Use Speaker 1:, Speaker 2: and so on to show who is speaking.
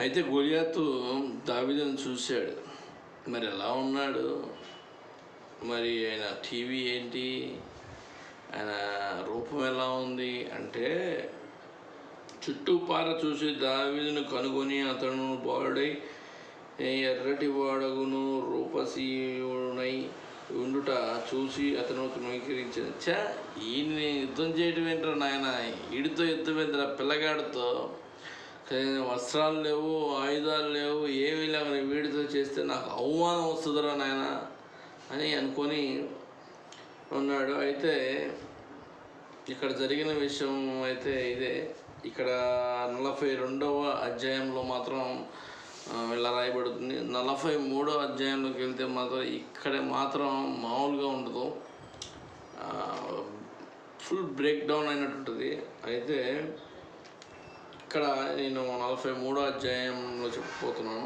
Speaker 1: అయితే గొలియాతు దావీదును చూశాడు. మరి ఎలా ఉన్నాడు, మరి ఆయన టీవీ ఏంటి, ఆయన రూపం ఎలా ఉంది అంటే, చుట్టూపార చూసి దావీదును కనుగొని అతను బాలుడై ఎర్రటి వాడగును రూపసీయుడై ఉండుట చూసి అతను అంగీకరించాడు. ఈయన్ని యుద్ధం చేయడం ఏంటో నాయన, ఈడితో యుద్ధం ఏంటరా, పిల్లగాడితో వస్త్రాలు లేవు, ఆయుధాలు లేవు, ఏమీ లేవు, వీడితో చేస్తే నాకు అవమానం వస్తుందిరా నాయన అని అనుకొని ఉన్నాడు. అయితే ఇక్కడ జరిగిన విషయం అయితే ఇదే. ఇక్కడ 42వ అధ్యాయంలో మాత్రం ఇలా రాయబడుతుంది. 43వ అధ్యాయంలోకి వెళ్తే మాత్రం ఇక్కడ మాత్రం మామూలుగా ఉండదు, ఫుల్ బ్రేక్ డౌన్ అయినట్టుంటుంది. అయితే ఇక్కడ నేను 43వ అధ్యాయంలో చెప్పబోతున్నాను.